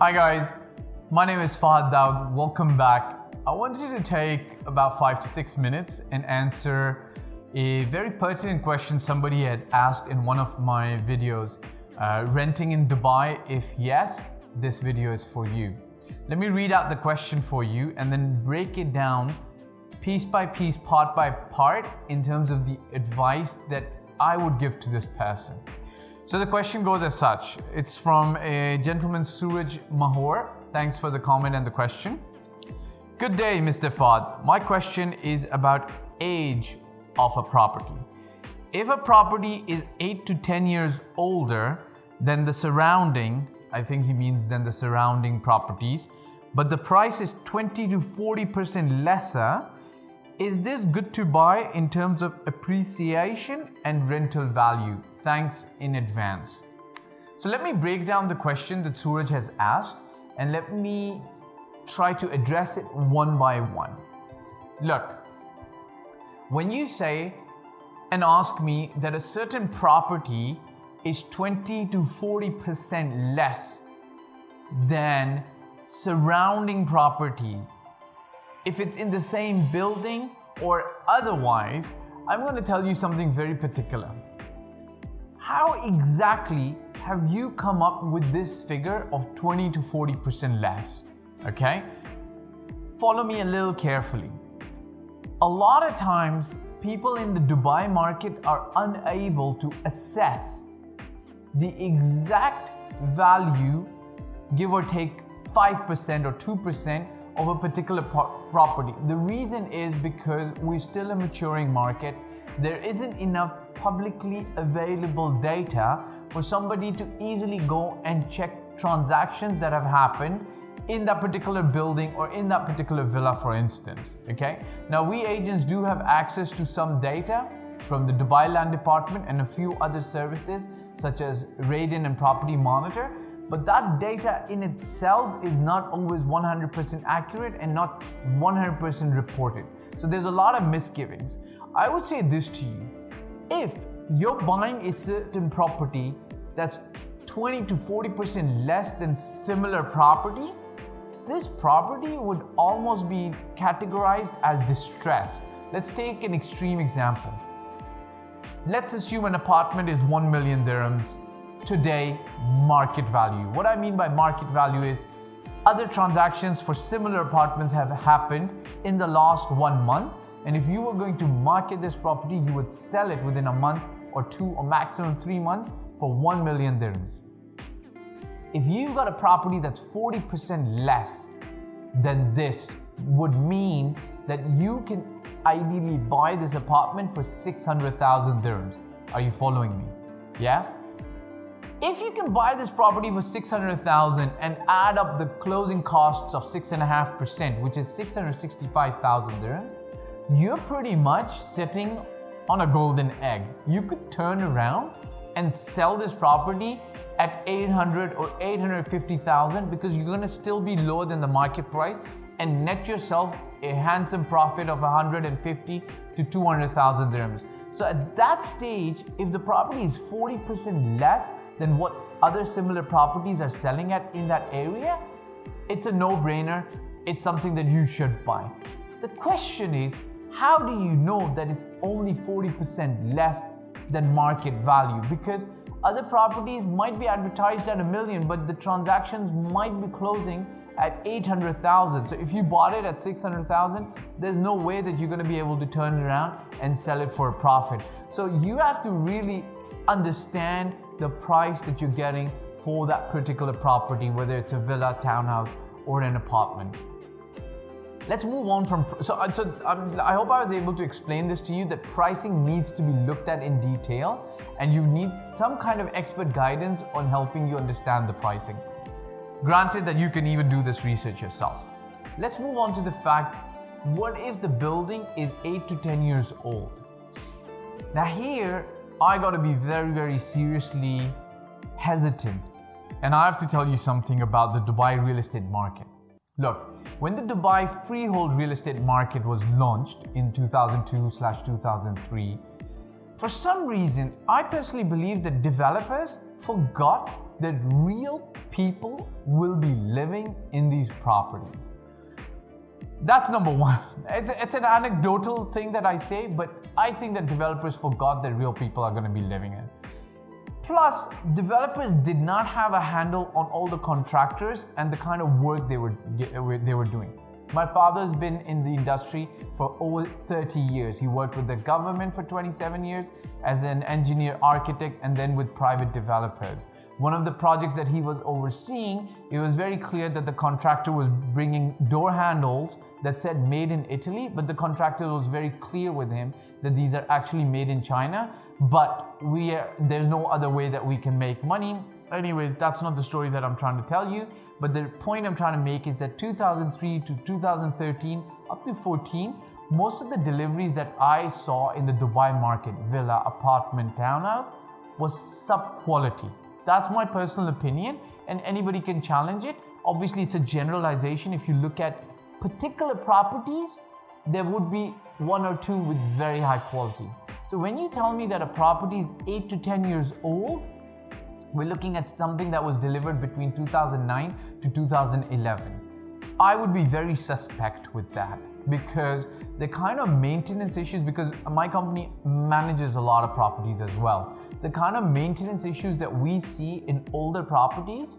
Hi guys, my name is Fahd Dawood. Welcome back. I wanted to take about 5 to 6 minutes and answer a very pertinent question somebody had asked in one of my videos. Renting in Dubai? If yes, this video is for you. Let me read out the question for you and then break it down piece by piece, part by part in terms of the advice that I would give to this person. So the question goes as such. It's from a gentleman, Suraj Mahor. Thanks for the comment and the question. Good day, Mr. Fahd. My question is about age of a property. If a property is 8 to 10 years older than the surrounding, I think he means than the surrounding properties, but the price is 20 to 40% lesser, is this good to buy in terms of appreciation and rental value? Thanks in advance. So let me break down the question that Suraj has asked and let me try to address it one by one. Look, when you say and ask me that a certain property is 20 to 40% less than surrounding property, if it's in the same building or otherwise, I'm going to tell you something very particular. How exactly have you come up with this figure of 20 to 40% less? Okay? Follow me a little carefully. A lot of times, people in the Dubai market are unable to assess the exact value, give or take 5% or 2%, of a particular property. The reason is because we're still a maturing market. There isn't enough publicly available data for somebody to easily go and check transactions that have happened in that particular building or in that particular villa, for instance. Okay? Now, we agents do have access to some data from the Dubai Land Department and a few other services such as Radin and Property Monitor. But that data in itself is not always 100% accurate and not 100% reported. So there's a lot of misgivings. I would say this to you. If you're buying a certain property that's 20 to 40% less than similar property, this property would almost be categorized as distressed. Let's take an extreme example. Let's assume an apartment is 1 million dirhams. Today, market value. What I mean by market value is other transactions for similar apartments have happened in the last 1 month, and if you were going to market this property, you would sell it within a month or 2 or maximum 3 months for 1 million dirhams. If you've got a property that's 40% less than this, would mean that you can ideally buy this apartment for 600,000 dirhams. Are you following me? Yeah? If you can buy this property for 600,000 and add up the closing costs of 6.5%, which is 665,000 dirhams, you're pretty much sitting on a golden egg. You could turn around and sell this property at 800 or 850,000 because you're going to still be lower than the market price and net yourself a handsome profit of 150 to 200,000 dirhams. So at that stage, if the property is 40% less than what other similar properties are selling at in that area, it's a no-brainer. It's something that you should buy. The question is, how do you know that it's only 40% less than market value? Because other properties might be advertised at 1 million, but the transactions might be closing at 800,000. So if you bought it at 600,000, there's no way that you're going to be able to turn it around and sell it for a profit. So you have to really understand the price that you're getting for that particular property, whether it's a villa, townhouse, or an apartment. Let's move on from, I hope I was able to explain this to you, that pricing needs to be looked at in detail and you need some kind of expert guidance on helping you understand the pricing. Granted that you can even do this research yourself. Let's move on to the fact, what if the building is 8 to 10 years old? Now here, I got to be very, very seriously hesitant. And I have to tell you something about the Dubai real estate market. Look, when the Dubai freehold real estate market was launched in 2002/2003, for some reason, I personally believe that developers forgot that real people will be living in these properties. That's number one. It's an anecdotal thing that I say, but I think that developers forgot that real people are going to be living in. Plus, developers did not have a handle on all the contractors and the kind of work they were doing. My father's been in the industry for over 30 years. He worked with the government for 27 years as an engineer architect and then with private developers. One of the projects that he was overseeing, it was very clear that the contractor was bringing door handles that said made in Italy, but the contractor was very clear with him that these are actually made in China, but there's no other way that we can make money. Anyways, that's not the story that I'm trying to tell you, but the point I'm trying to make is that 2003 to 2013 up to 14, most of the deliveries that I saw in the Dubai market, villa, apartment, townhouse, was sub-quality. That's my personal opinion, and anybody can challenge it. Obviously, it's a generalization. If you look at particular properties, there would be one or two with very high quality. So when you tell me that a property is 8 to 10 years old, we're looking at something that was delivered between 2009 to 2011. I would be very suspect with that because the kind of maintenance issues, because my company manages a lot of properties as well. The kind of maintenance issues that we see in older properties,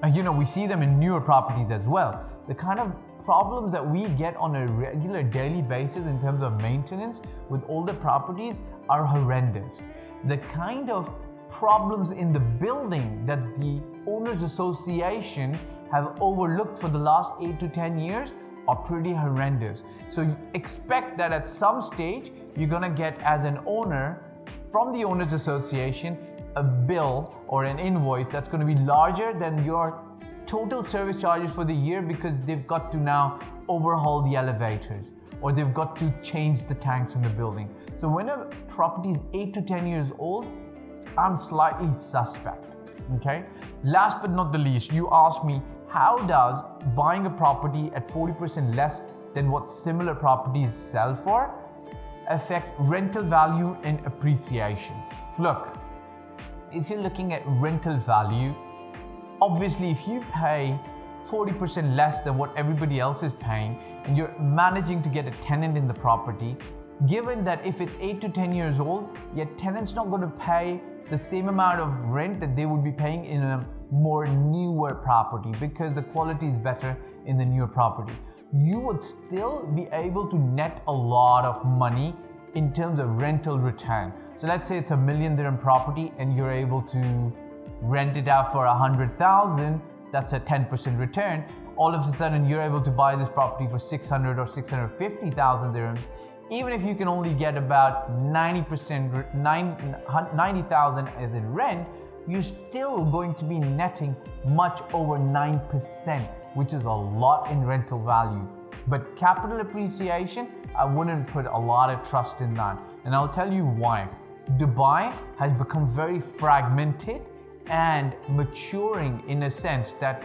we see them in newer properties as well. The kind of problems that we get on a regular daily basis in terms of maintenance with older properties are horrendous. The kind of problems in the building that the owners association have overlooked for the last 8 to 10 years are pretty horrendous. So you expect that at some stage you're gonna get, as an owner, from the owners association, a bill or an invoice that's going to be larger than your total service charges for the year because they've got to now overhaul the elevators or they've got to change the tanks in the building. So when a property is 8 to 10 years old, I'm slightly suspect. Okay. Last but not the least, you asked me, how does buying a property at 40% less than what similar properties sell for affect rental value and appreciation? Look, if you're looking at rental value, obviously if you pay 40% less than what everybody else is paying and you're managing to get a tenant in the property, given that if it's 8 to 10 years old, your tenant's not going to pay the same amount of rent that they would be paying in a more newer property because the quality is better in the newer property. You would still be able to net a lot of money in terms of rental return. So let's say it's a $1 million property and you're able to rent it out for 100,000, that's a 10% return. All of a sudden you're able to buy this property for 600 or 650,000 dirhams. Even if you can only get about 90,000 as in rent, you're still going to be netting much over 9%, which is a lot in rental value. But capital appreciation, I wouldn't put a lot of trust in that. And I'll tell you why. Dubai has become very fragmented and maturing in a sense that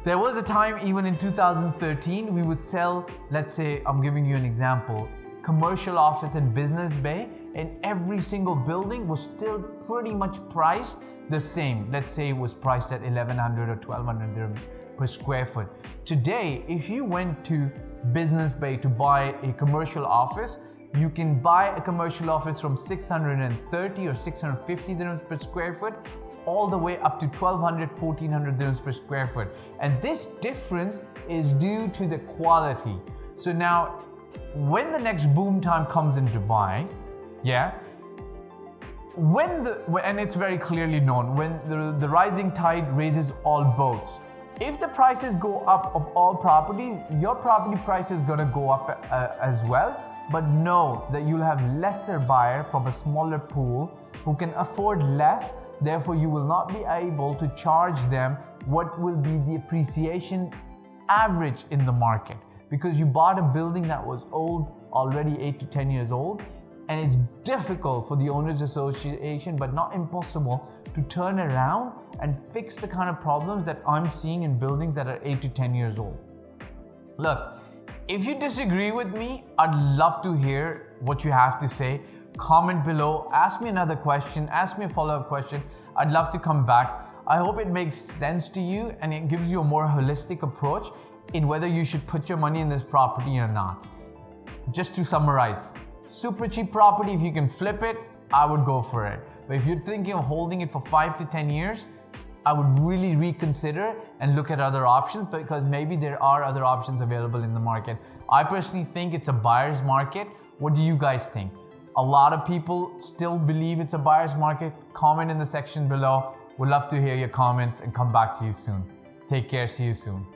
there was a time, even in 2013, we would sell, let's say, I'm giving you an example, commercial office and business bay, and every single building was still pretty much priced the same. Let's say it was priced at 1,100 or 1,200 dirham per square foot. Today, if you went to Business Bay to buy a commercial office, you can buy a commercial office from 630 or 650 dirhams per square foot all the way up to 1,200, 1,400 dirhams per square foot. And this difference is due to the quality. So now, when the next boom time comes in Dubai, and it's very clearly known, when the rising tide raises all boats. If the prices go up of all properties, your property price is going to go up as well. But know that you'll have lesser buyer from a smaller pool who can afford less. Therefore, you will not be able to charge them what will be the appreciation average in the market. Because you bought a building that was old, already 8 to 10 years old, and it's difficult for the owners association, but not impossible, to turn around and fix the kind of problems that I'm seeing in buildings that are 8 to 10 years old. Look, if you disagree with me, I'd love to hear what you have to say. Comment below, ask me another question, ask me a follow-up question. I'd love to come back. I hope it makes sense to you and it gives you a more holistic approach in whether you should put your money in this property or not. Just to summarize, super cheap property, if you can flip it, I would go for it. But if you're thinking of holding it for 5 to 10 years, I would really reconsider and look at other options, because maybe there are other options available in the market. I personally think it's a buyer's market. What do you guys think? A lot of people still believe it's a buyer's market. Comment in the section below. Would love to hear your comments and come back to you soon. Take care. See you soon.